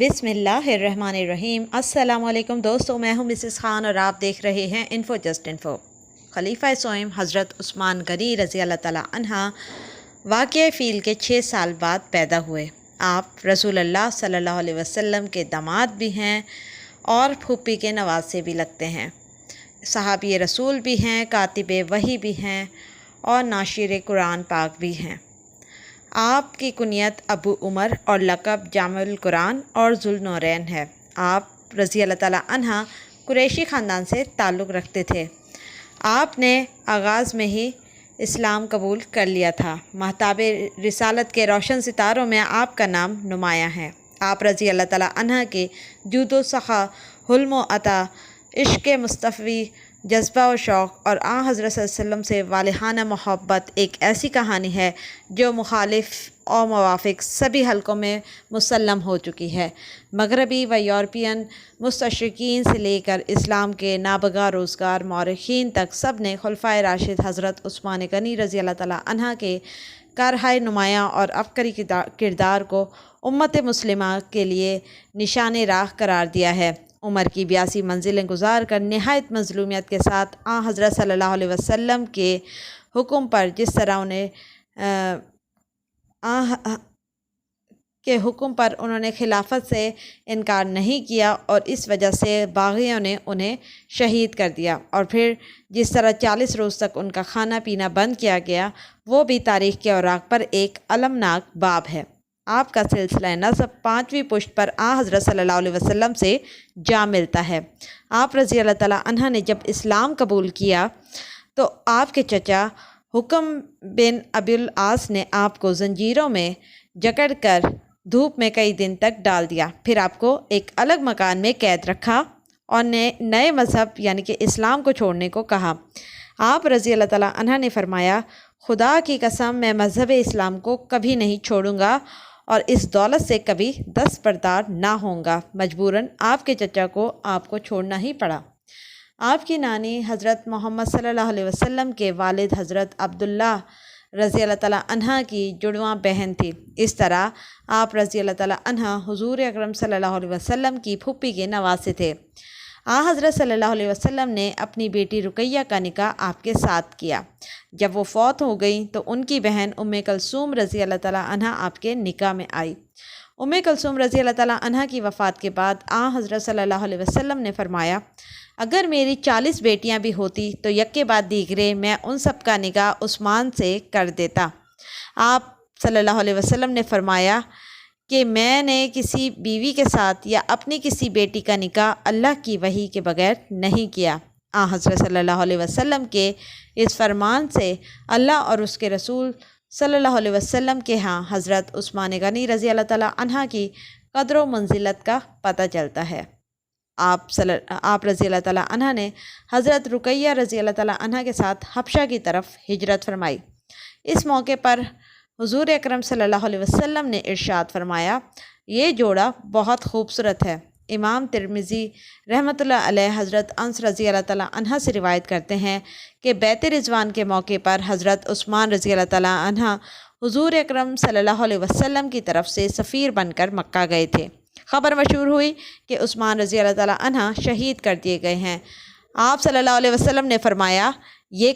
بسم اللہ الرحمن الرحیم۔ السلام علیکم دوستو، میں ہوں مسز خان اور آپ دیکھ رہے ہیں انفو جسٹ انفو۔ خلیفہ سوئم حضرت عثمان غنی رضی اللہ تعالیٰ عنہ واقعہ فیل کے 6 سال بعد پیدا ہوئے۔ آپ رسول اللہ صلی اللہ علیہ وسلم کے داماد بھی ہیں اور پھوپھی کے نواسے بھی لگتے ہیں، صحابی رسول بھی ہیں، کاتب وحی بھی ہیں اور ناشر قرآن پاک بھی ہیں۔ آپ کی کنیت ابو عمر اور لقب جامع القرآن اور ذوالنورین ہے۔ آپ رضی اللہ تعالیٰ عنہ قریشی خاندان سے تعلق رکھتے تھے۔ آپ نے آغاز میں ہی اسلام قبول کر لیا تھا۔ مہتاب رسالت کے روشن ستاروں میں آپ کا نام نمایاں ہے۔ آپ رضی اللہ تعالیٰ عنہ کے جود و سخا، حلم و عطا، عشق مصطفی، جذبہ و شوق اور حضرت صلی اللہ علیہ وسلم سے والہانہ محبت ایک ایسی کہانی ہے جو مخالف اور موافق سبھی حلقوں میں مسلم ہو چکی ہے۔ مغربی و یورپین مستشرقین سے لے کر اسلام کے نابغہ روزگار مورخین تک سب نے خلفائے راشد حضرت عثمان غنی رضی اللہ تعالیٰ عنہ کے کارہائے نمایاں اور عبقری کردار کو امت مسلمہ کے لیے نشان راہ قرار دیا ہے۔ عمر کی 82 منزلیں گزار کر نہایت مظلومیت کے ساتھ حضرت صلی اللہ علیہ وسلم کے حکم پر جس طرح انہوں نے خلافت سے انکار نہیں کیا اور اس وجہ سے باغیوں نے انہیں شہید کر دیا، اور پھر جس طرح 40 روز تک ان کا کھانا پینا بند کیا گیا، وہ بھی تاریخ کے اوراق پر ایک المناک باب ہے۔ آپ کا سلسلہ نسب 5ویں پشت پر حضرت صلی اللہ علیہ وسلم سے جا ملتا ہے۔ آپ رضی اللہ تعالیٰ عنہ نے جب اسلام قبول کیا تو آپ کے چچا حکم بن ابی العاص نے آپ کو زنجیروں میں جکڑ کر دھوپ میں کئی دن تک ڈال دیا، پھر آپ کو ایک الگ مکان میں قید رکھا اور نئے مذہب یعنی کہ اسلام کو چھوڑنے کو کہا۔ آپ رضی اللہ تعالیٰ عنہ نے فرمایا، خدا کی قسم میں مذہب اسلام کو کبھی نہیں چھوڑوں گا اور اس دولت سے کبھی دستبردار نہ ہوں گا۔ مجبوراً آپ کے چچا کو آپ کو چھوڑنا ہی پڑا۔ آپ کی نانی حضرت محمد صلی اللہ علیہ وسلم کے والد حضرت عبداللہ رضی اللہ تعالیٰ عنہ کی جڑواں بہن تھی۔ اس طرح آپ رضی اللہ تعالیٰ عنہ حضور اکرم صلی اللہ علیہ وسلم کی پھوپھی کے نواسے تھے۔ حضرت صلی اللہ علیہ وسلم نے اپنی بیٹی رقیہ کا نکاح آپ کے ساتھ کیا۔ جب وہ فوت ہو گئیں تو ان کی بہن ام کلثوم رضی اللہ تعالیٰ عنہ آپ کے نکاح میں آئی۔ ام کلثوم رضی اللہ تعالیٰ عنہ کی وفات کے بعد حضرت صلی اللہ علیہ وسلم نے فرمایا، اگر میری 40 بیٹیاں بھی ہوتی تو یکے بعد دیگرے میں ان سب کا نکاح عثمان سے کر دیتا۔ آپ صلی اللہ علیہ وسلم نے فرمایا کہ میں نے کسی بیوی کے ساتھ یا اپنی کسی بیٹی کا نکاح اللہ کی وحی کے بغیر نہیں کیا۔ حضرت صلی اللہ علیہ وسلم کے اس فرمان سے اللہ اور اس کے رسول صلی اللہ علیہ وسلم کے حضرت عثمان غنی رضی اللہ تعالیٰ عنہ کی قدر و منزلت کا پتہ چلتا ہے۔ آپ رضی اللہ تعالیٰ عنہ نے حضرت رقیہ رضی اللہ تعالیٰ عنہ کے ساتھ حبشہ کی طرف ہجرت فرمائی۔ اس موقع پر حضور اکرم صلی اللہ علیہ وسلم نے ارشاد فرمایا، یہ جوڑا بہت خوبصورت ہے۔ امام ترمذی رحمۃ اللہ علیہ حضرت انس رضی اللہ تعالیٰ عنہ سے روایت کرتے ہیں کہ بیعت رضوان کے موقع پر حضرت عثمان رضی اللہ تعالیٰ عنہ حضور اکرم صلی اللہ علیہ وسلم کی طرف سے سفیر بن کر مکہ گئے تھے۔ خبر مشہور ہوئی کہ عثمان رضی اللہ تعالیٰ عنہ شہید کر دیے گئے ہیں۔ آپ صلی اللہ علیہ وسلم نے فرمایا، یہ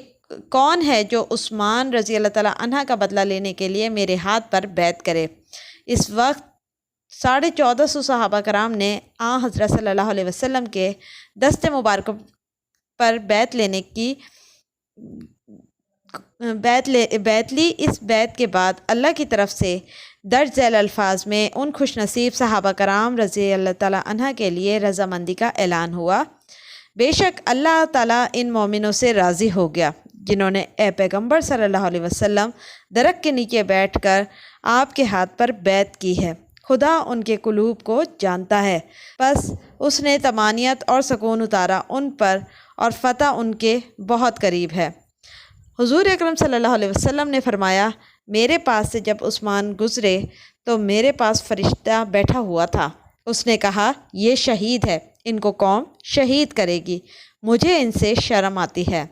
کون ہے جو عثمان رضی اللہ تعالیٰ عنہ کا بدلہ لینے کے لیے میرے ہاتھ پر بیعت کرے؟ اس وقت 1450 صحابہ کرام نے حضرت صلی اللہ علیہ وسلم کے دست مبارک پر بیعت لی۔ اس بیعت کے بعد اللہ کی طرف سے درج ذیل الفاظ میں ان خوش نصیب صحابہ کرام رضی اللہ تعالیٰ عنہ کے لیے رضامندی کا اعلان ہوا، بے شک اللہ تعالیٰ ان مومنوں سے راضی ہو گیا جنہوں نے اے پیغمبر صلی اللہ علیہ وسلم درخت کے نیچے بیٹھ کر آپ کے ہاتھ پر بیعت کی ہے۔ خدا ان کے قلوب کو جانتا ہے، پس اس نے طمانینت اور سکون اتارا ان پر اور فتح ان کے بہت قریب ہے۔ حضور اکرم صلی اللہ علیہ وسلم نے فرمایا، میرے پاس سے جب عثمان گزرے تو میرے پاس فرشتہ بیٹھا ہوا تھا۔ اس نے کہا، یہ شہید ہے، ان کو قوم شہید کرے گی، مجھے ان سے شرم آتی ہے۔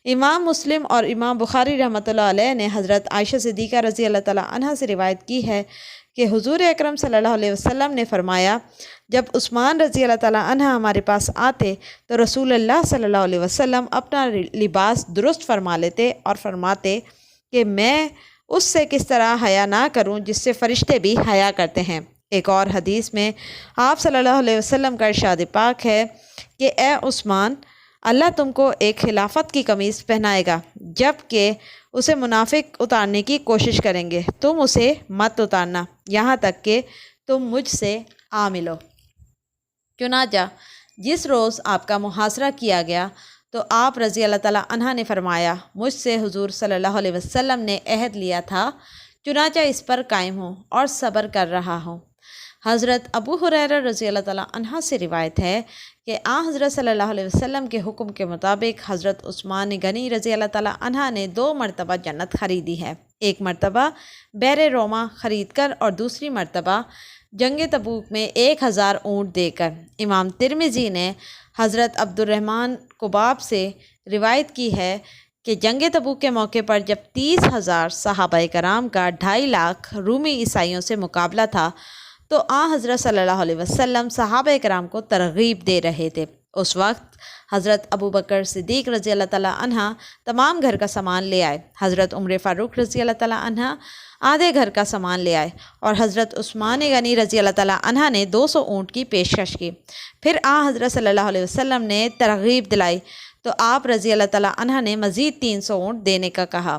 امام مسلم اور امام بخاری رحمۃ اللہ علیہ نے حضرت عائشہ صدیقہ رضی اللہ تعالیٰ عنہ سے روایت کی ہے کہ حضور اکرم صلی اللہ علیہ وسلم نے فرمایا، جب عثمان رضی اللہ تعالیٰ عنہ ہمارے پاس آتے تو رسول اللہ صلی اللہ علیہ وسلم اپنا لباس درست فرما لیتے اور فرماتے کہ میں اس سے کس طرح حیا نہ کروں جس سے فرشتے بھی حیا کرتے ہیں۔ ایک اور حدیث میں آپ صلی اللہ علیہ وسلم کا ارشاد پاک ہے کہ اے عثمان، اللہ تم کو ایک خلافت کی قمیص پہنائے گا، جب کہ اسے منافق اتارنے کی کوشش کریں گے، تم اسے مت اتارنا یہاں تک کہ تم مجھ سے آ ملو۔ چنانچہ جس روز آپ کا محاصرہ کیا گیا تو آپ رضی اللہ تعالیٰ عنہ نے فرمایا، مجھ سے حضور صلی اللہ علیہ وسلم نے عہد لیا تھا، چنانچہ اس پر قائم ہوں اور صبر کر رہا ہوں۔ حضرت ابو ہریرہ رضی اللہ تعالیٰ عنہ سے روایت ہے کہ حضرت صلی اللہ علیہ وسلم کے حکم کے مطابق حضرت عثمان غنی رضی اللہ تعالیٰ عنہ نے 2 مرتبہ جنت خریدی ہے، ایک مرتبہ بیر روما خرید کر اور دوسری مرتبہ جنگ تبوک میں 1000 اونٹ دے کر۔ امام ترمذی نے حضرت عبد الرحمن قباب سے روایت کی ہے کہ جنگ تبوک کے موقع پر جب 30,000 صحابہ کرام کا 2.5 لاکھ رومی عیسائیوں سے مقابلہ تھا تو حضرت صلی اللہ علیہ وسلم صحابہ کرام کو ترغیب دے رہے تھے۔ اس وقت حضرت ابو بکر صدیق رضی اللہ تعالیٰ عنہ تمام گھر کا سامان لے آئے، حضرت عمر فاروق رضی اللہ تعالیٰ عنہ آدھے گھر کا سامان لے آئے اور حضرت عثمان غنی رضی اللہ تعالیٰ عنہ نے 200 اونٹ کی پیشکش کی۔ پھر حضرت صلی اللہ علیہ وسلم نے ترغیب دلائی تو آپ رضی اللہ تعالیٰ عنہ نے مزید 300 اونٹ دینے کا کہا۔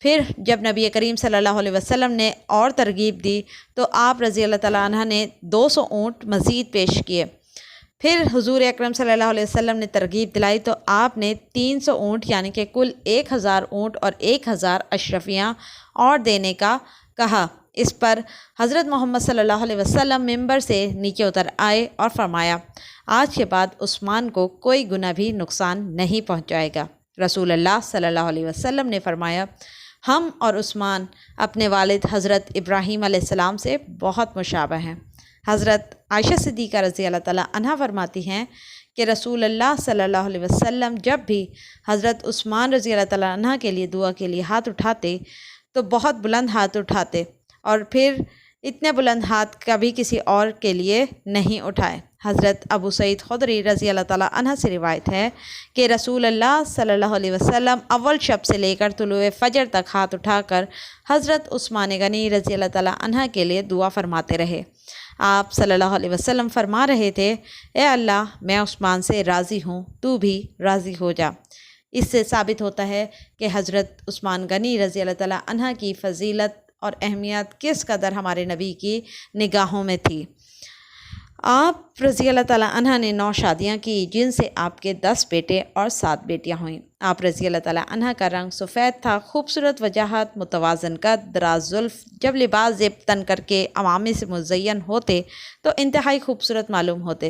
پھر جب نبی کریم صلی اللہ علیہ وسلم نے اور ترغیب دی تو آپ رضی اللہ تعالیٰ عنہ نے 200 اونٹ مزید پیش کیے۔ پھر حضور اکرم صلی اللہ علیہ وسلم نے ترغیب دلائی تو آپ نے 300 اونٹ یعنی کہ کل 1000 اونٹ اور 1000 اشرفیاں اور دینے کا کہا۔ اس پر حضرت محمد صلی اللہ علیہ وسلم ممبر سے نیچے اتر آئے اور فرمایا، آج کے بعد عثمان کو کوئی گناہ بھی نقصان نہیں پہنچائے گا۔ رسول اللہ صلی اللہ علیہ وسلم نے فرمایا، ہم اور عثمان اپنے والد حضرت ابراہیم علیہ السلام سے بہت مشابہ ہیں۔ حضرت عائشہ صدیقہ رضی اللہ تعالیٰ عنہ فرماتی ہیں کہ رسول اللہ صلی اللہ علیہ وسلم جب بھی حضرت عثمان رضی اللہ تعالیٰ عنہ کے لیے دعا کے لیے ہاتھ اٹھاتے تو بہت بلند ہاتھ اٹھاتے اور پھر اتنے بلند ہاتھ کبھی کسی اور کے لیے نہیں اٹھائے۔ حضرت ابو سعید خدری رضی اللہ تعالیٰ عنہ سے روایت ہے کہ رسول اللہ صلی اللہ علیہ وسلم اول شب سے لے کر طلوع فجر تک ہاتھ اٹھا کر حضرت عثمان غنی رضی اللہ تعالیٰ عنہ کے لیے دعا فرماتے رہے۔ آپ صلی اللہ علیہ وسلم فرما رہے تھے، اے اللہ، میں عثمان سے راضی ہوں، تو بھی راضی ہو جا۔ اس سے ثابت ہوتا ہے کہ حضرت عثمان غنی رضی اللہ تعالیٰ عنہ کی فضیلت اور اہمیت کس قدر ہمارے نبی کی نگاہوں میں تھی۔ آپ رضی اللہ تعالیٰ عنہ نے 9 شادیاں کی جن سے آپ کے 10 بیٹے اور 7 بیٹیاں ہوئیں۔ آپ رضی اللہ تعالیٰ عنہ کا رنگ سفید تھا، خوبصورت وجاہت، متوازن قد، دراز زلف، جب لباس زیب تن کر کے عوامل سے مزین ہوتے تو انتہائی خوبصورت معلوم ہوتے۔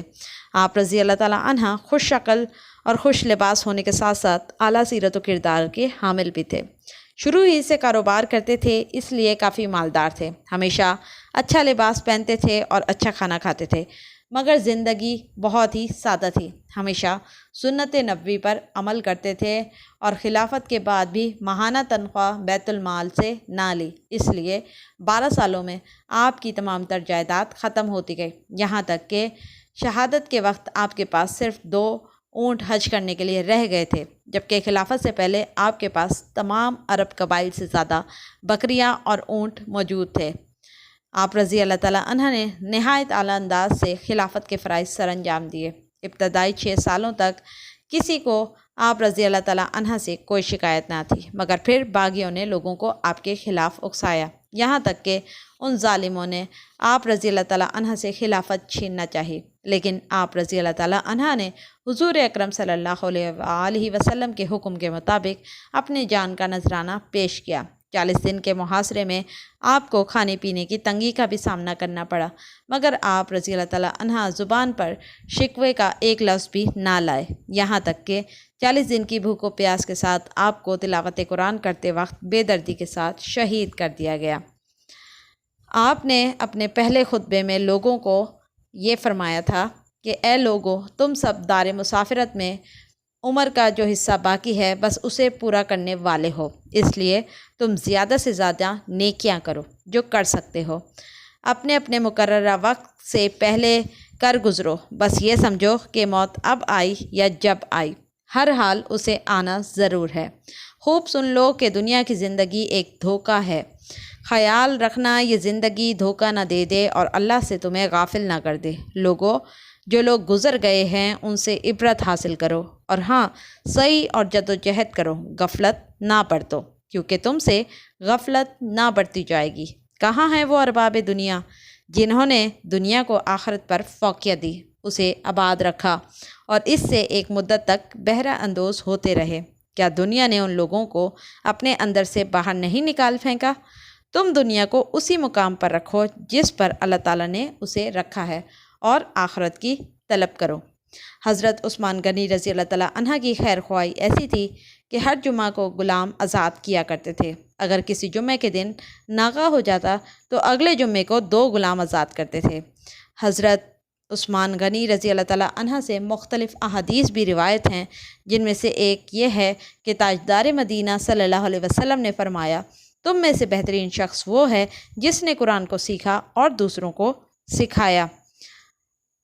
آپ رضی اللہ تعالیٰ عنہ خوش شکل اور خوش لباس ہونے کے ساتھ ساتھ اعلیٰ سیرت و کردار کے حامل بھی تھے۔ شروع ہی سے کاروبار کرتے تھے، اس لیے کافی مالدار تھے، ہمیشہ اچھا لباس پہنتے تھے اور اچھا کھانا کھاتے تھے، مگر زندگی بہت ہی سادہ تھی۔ ہمیشہ سنت نبوی پر عمل کرتے تھے اور خلافت کے بعد بھی ماہانہ تنخواہ بیت المال سے نہ لی، اس لیے 12 سالوں میں آپ کی تمام تر جائیداد ختم ہوتی گئی، یہاں تک کہ شہادت کے وقت آپ کے پاس صرف 2 اونٹ حج کرنے کے لیے رہ گئے تھے، جبکہ خلافت سے پہلے آپ کے پاس تمام عرب قبائل سے زیادہ بکریاں اور اونٹ موجود تھے۔ آپ رضی اللہ تعالیٰ عنہ نے نہایت اعلیٰ انداز سے خلافت کے فرائض سر انجام دیے۔ ابتدائی 6 سالوں تک کسی کو آپ رضی اللہ تعالیٰ عنہ سے کوئی شکایت نہ تھی، مگر پھر باغیوں نے لوگوں کو آپ کے خلاف اکسایا، یہاں تک کہ ان ظالموں نے آپ رضی اللہ تعالیٰ عنہ سے خلافت چھیننا چاہی، لیکن آپ رضی اللہ تعالیٰ عنہ نے حضور اکرم صلی اللہ علیہ وسلم کے حکم کے مطابق اپنی جان کا نذرانہ پیش کیا۔ 40 دن کے محاصرے میں آپ کو کھانے پینے کی تنگی کا بھی سامنا کرنا پڑا، مگر آپ رضی اللہ تعالیٰ عنہ زبان پر شکوے کا ایک لفظ بھی نہ لائے، یہاں تک کہ 40 دن کی بھوک و پیاس کے ساتھ آپ کو تلاوت قرآن کرتے وقت بے دردی کے ساتھ شہید کر دیا گیا۔ آپ نے اپنے پہلے خطبے میں لوگوں کو یہ فرمایا تھا کہ اے لوگو، تم سب دار مسافرت میں عمر کا جو حصہ باقی ہے بس اسے پورا کرنے والے ہو، اس لیے تم زیادہ سے زیادہ نیکیاں کرو جو کر سکتے ہو، اپنے اپنے مقررہ وقت سے پہلے کر گزرو، بس یہ سمجھو کہ موت اب آئی یا جب آئی، ہر حال اسے آنا ضرور ہے۔ خوب سن لو کہ دنیا کی زندگی ایک دھوکہ ہے، خیال رکھنا یہ زندگی دھوکہ نہ دے دے اور اللہ سے تمہیں غافل نہ کر دے۔ لوگوں، جو لوگ گزر گئے ہیں ان سے عبرت حاصل کرو، اور ہاں، سعی اور جدوجہد کرو، غفلت نہ برتو، کیونکہ تم سے غفلت نہ برتی جائے گی۔ کہاں ہیں وہ ارباب دنیا جنہوں نے دنیا کو آخرت پر فوقیت دی، اسے آباد رکھا اور اس سے ایک مدت تک بہرہ اندوز ہوتے رہے؟ کیا دنیا نے ان لوگوں کو اپنے اندر سے باہر نہیں نکال پھینکا؟ تم دنیا کو اسی مقام پر رکھو جس پر اللہ تعالیٰ نے اسے رکھا ہے، اور آخرت کی طلب کرو۔ حضرت عثمان غنی رضی اللہ تعالیٰ عنہ کی خیر خواہی ایسی تھی کہ ہر جمعہ کو غلام آزاد کیا کرتے تھے۔ اگر کسی جمعے کے دن ناغہ ہو جاتا تو اگلے جمعے کو 2 غلام آزاد کرتے تھے۔ حضرت عثمان غنی رضی اللہ تعالیٰ عنہ سے مختلف احادیث بھی روایت ہیں، جن میں سے ایک یہ ہے کہ تاجدار مدینہ صلی اللہ علیہ وسلم نے فرمایا، تم میں سے بہترین شخص وہ ہے جس نے قرآن کو سیکھا اور دوسروں کو سکھایا۔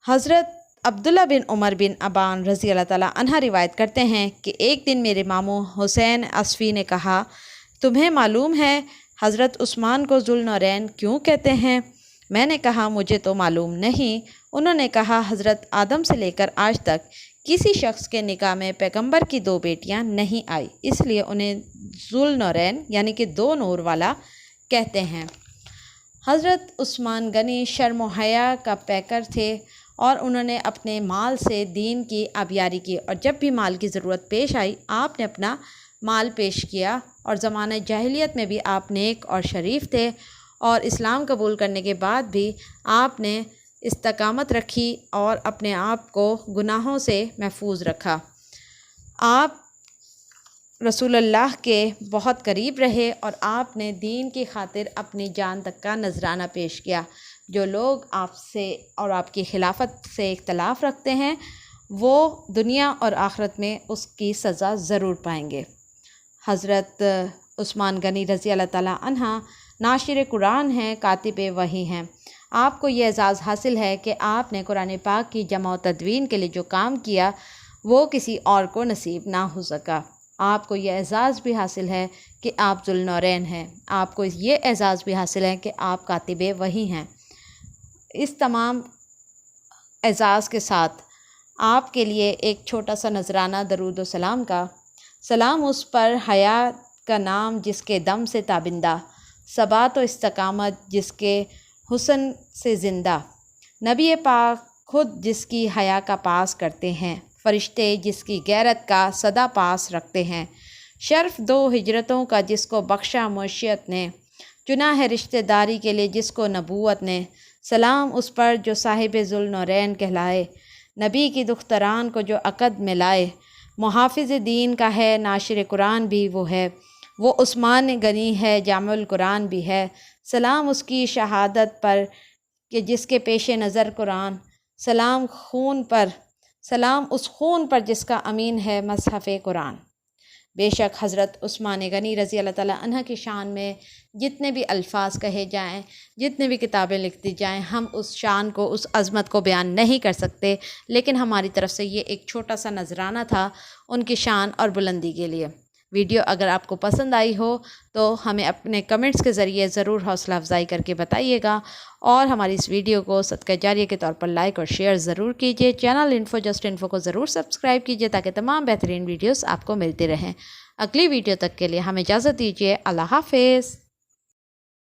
حضرت عبداللہ بن عمر بن ابان رضی اللہ تعالیٰ عنہ روایت کرتے ہیں کہ ایک دن میرے ماموں حسین عصفی نے کہا، تمہیں معلوم ہے حضرت عثمان کو ذوالنورین کیوں کہتے ہیں؟ میں نے کہا، مجھے تو معلوم نہیں۔ انہوں نے کہا، حضرت آدم سے لے کر آج تک کسی شخص کے نکاح میں پیغمبر کی 2 بیٹیاں نہیں آئی، اس لیے انہیں ذوالنورین یعنی کہ 2 نور والا کہتے ہیں۔ حضرت عثمان غنی شرم و حیا کا پیکر تھے اور انہوں نے اپنے مال سے دین کی آبیاری کی، اور جب بھی مال کی ضرورت پیش آئی آپ نے اپنا مال پیش کیا، اور زمانہ جاہلیت میں بھی آپ نیک اور شریف تھے، اور اسلام قبول کرنے کے بعد بھی آپ نے استقامت رکھی اور اپنے آپ کو گناہوں سے محفوظ رکھا۔ آپ رسول اللہ کے بہت قریب رہے اور آپ نے دین کی خاطر اپنی جان تک کا نذرانہ پیش کیا۔ جو لوگ آپ سے اور آپ کی خلافت سے اختلاف رکھتے ہیں وہ دنیا اور آخرت میں اس کی سزا ضرور پائیں گے۔ حضرت عثمان غنی رضی اللہ تعالیٰ عنہ ناشر قرآن ہیں، کاتب وحی ہیں۔ آپ کو یہ اعزاز حاصل ہے کہ آپ نے قرآن پاک کی جمع و تدوین کے لیے جو کام کیا وہ کسی اور کو نصیب نہ ہو سکا۔ آپ کو یہ اعزاز بھی حاصل ہے کہ آپ ذوالنورین ہیں۔ آپ کو یہ اعزاز بھی حاصل ہے کہ آپ کاتب وحی ہیں۔ اس تمام اعزاز کے ساتھ آپ کے لیے ایک چھوٹا سا نذرانہ درود و سلام کا۔ سلام اس پر حیات کا نام جس کے دم سے تابندہ، ثبات و استقامت جس کے حسن سے زندہ، نبی پاک خود جس کی حیا کا پاس کرتے ہیں، فرشتے جس کی غیرت کا صدا پاس رکھتے ہیں، شرف 2 ہجرتوں کا جس کو بخشا معشیت نے، چنا ہے رشتہ داری کے لیے جس کو نبوت نے۔ سلام اس پر جو صاحب ذوالنورین کہلائے، نبی کی دختران کو جو عقد میں لائے، محافظ دین کا ہے ناشر قرآن بھی وہ ہے، وہ عثمان غنی ہے جامع القرآن بھی ہے۔ سلام اس کی شہادت پر کہ جس کے پیش نظر قرآن، سلام اس خون پر جس کا امین ہے مصحف قرآن۔ بے شک حضرت عثمان غنی رضی اللہ تعالیٰ عنہ کی شان میں جتنے بھی الفاظ کہے جائیں، جتنے بھی کتابیں لکھتی جائیں، ہم اس شان کو، اس عظمت کو بیان نہیں کر سکتے، لیکن ہماری طرف سے یہ ایک چھوٹا سا نذرانہ تھا ان کی شان اور بلندی کے لیے۔ ویڈیو اگر آپ کو پسند آئی ہو تو ہمیں اپنے کمنٹس کے ذریعے ضرور حوصلہ افزائی کر کے بتائیے گا، اور ہماری اس ویڈیو کو صدقہ جاریہ کے طور پر لائک اور شیئر ضرور کیجیے۔ چینل انفو جسٹ انفو کو ضرور سبسکرائب کیجیے تاکہ تمام بہترین ویڈیوز آپ کو ملتی رہیں۔ اگلی ویڈیو تک کے لیے ہمیں اجازت دیجیے۔ اللہ حافظ۔